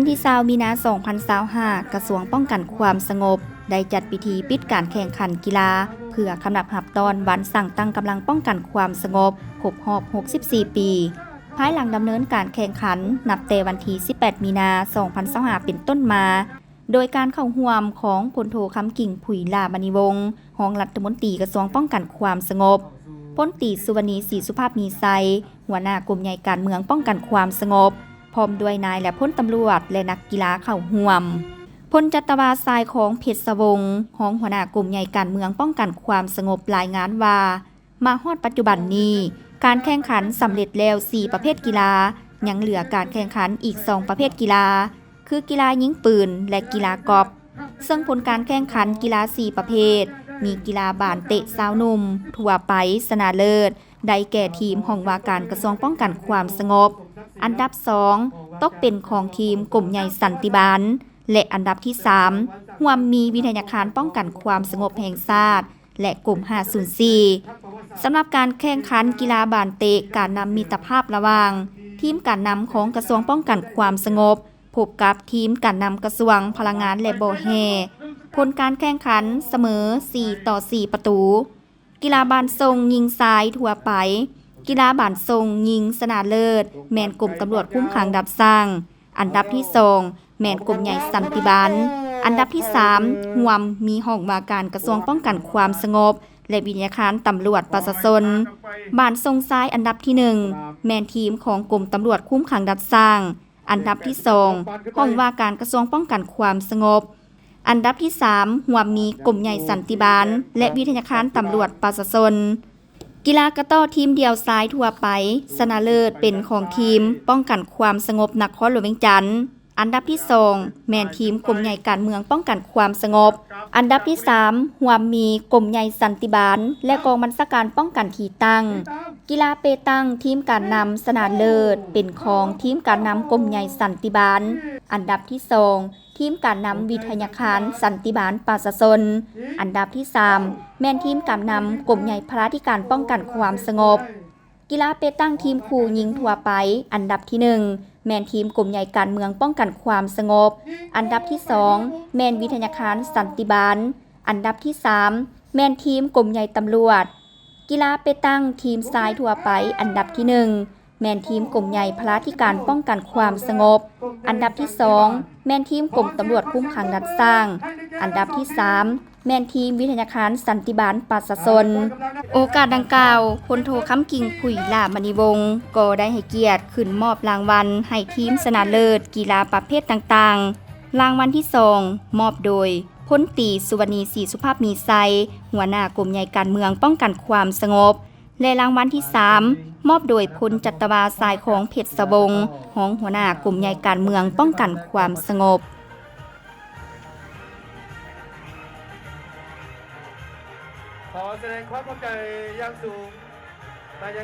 วันที่20 มีนาคม 2025 กระทรวงป้องกันความสงบได้จัดพิธีปิดการแข่งขันกีฬาเพื่อคำนับรับตอนวันสั่งตั้งกำลังป้องกันความสงบครบรอบ 64 ปี ภายหลังดำเนินการแข่งขันนับแต่วันที่ 18 มีนาคม 2025 เป็นต้นมา โดยการเข้าร่วมของพลโทคำกิ่ง ผุยลามณีวงศ์รองรัฐมนตรีกระทรวงป้องกันความสงบพลตรีสุวรรณี ศรีสุภาพมีไซหัวหน้ากลุ่มใหญ่การเมืองป้องกันความสงบพร้อมด้วยนายและพลตำรวจและนักกีฬาเข้าร่วมพลจัตวาทรายของเพชรวงศ์รองหัวหน้ากลุ่มใหญ่การเมืองป้องกันความสงบรายงานว่ามาฮอดปัจจุบันนี้การแข่งขันสำเร็จแล้ว 4 ประเภทกีฬายังเหลือการแข่งขันอีก 2 ประเภทกีฬาคือกีฬายิงปืนและกีฬากอล์ฟซึ่งผลการแข่งขันกีฬา 4 ประเภทมีกีฬาบานเตะสาวหนุ่มทั่วไปชนะเลิศได้แก่ทีมของว่าการกระทรวงป้องกันความสงบอันดับ 2 ตกเป็นของทีมกลุ่มใหญ่สันติบาลและอันดับที่ 3 ร่วมมีวิทยาคารป้องกันความสงบแห่งชาติและกลุ่ม 504 สำหรับการแข่งขันกีฬาบานเตะการนำมิตรภาพระหว่างทีมการนำของกระทรวงป้องกันความสงบพบกับทีมการนำกระทรวงพลังงานและบ่อแห่ผลการแข่งขันเสมอ 4-4 ประตูกีฬาบานทรงยิงซ้ายทั่วไปกีฬาบานทรงยิงชนะเลิศแมนกลุ่มตำรวจคุ้มขังดับสร้างอันดับที่2แมนกลุ่มใหญ่สันติบาลอันดับที่3ห่วมมีห้องว่าการกระทรวงป้องกันความสงบและวิทยาคารตำรวจประชาชนบานทรงซ้ายอันดับที่1แมนทีมของกลุ่มตำรวจคุ้มขังดับสร้างอันดับที่2ห้องว่าการกระทรวงป้องกันความสงบอันดับที่3ห่วมมีกลุ่มใหญ่สันติบาลและวิทยาคารตำรวจประชาชนกีฬากระต้อทีมเดียวซ้ายทั่วไปชนะเลิศเป็นของทีมป้องกันความสงบนครหลวงเวียงจันทร์อันดับที่2แมนทีมกลุ่มใหญ่การเมืองป้องกันความสงบอันดับที่3ห่วมมีกลุ่มใหญ่สันติบาลและกองบัญชาการป้องกันที่ตั้งกีฬาเปตังทีมการนำชนะเลิศเป็นของทีมการนำกลุ่มใหญ่สันติบาลอันดับที่2ทีมการนำวิทยาคารสันติบาลประชาชนอันดับที่3แมนทีมการนำกลุ่มใหญ่พลาธิการป้องกันความสงบกีฬาเปตังทีมคู่ยิงทั่วไปอันดับที่1แมนทีมกลุ่มใหญ่การเมืองป้องกันความสงบอันดับที่2แมนวิทยาคารสันติบาลอันดับที่3แมนทีมกลุ่มใหญ่ตำรวจกีฬาเปตังทีมซ้ายทั่วไปอันดับที่1แมนทีมกลุ่มใหญ่พลาธิการป้องกันความสงบอันดับที่2แมนทีมกลุ่มตำรวจคุ้มขังดัดสร้างอันดับที่3แมนทีมวิทยาคารสันติบาลประชาชนโอกาสดังกล่าวพลโทคำกิ่ง ผุยลามณีวงศ์ก็ได้ให้เกียรติขึ้นมอบรางวัลให้ทีมชนะเลิศกีฬาประเภทต่างๆรางวัลที่2มอบโดยพลตรีสุวรรณี ศรีสุภาพมีไซหัวหน้ากลุ่มใหญ่การเมืองป้องกันความสงบและรางวัลที่3มอบโดยพลจัตวาทรายของเพชรวงศ์รองหัวหน้ากลุ่มใหญ่การเมืองป้องกันความสงบขอแสดงความเข้าใจอย่างสูง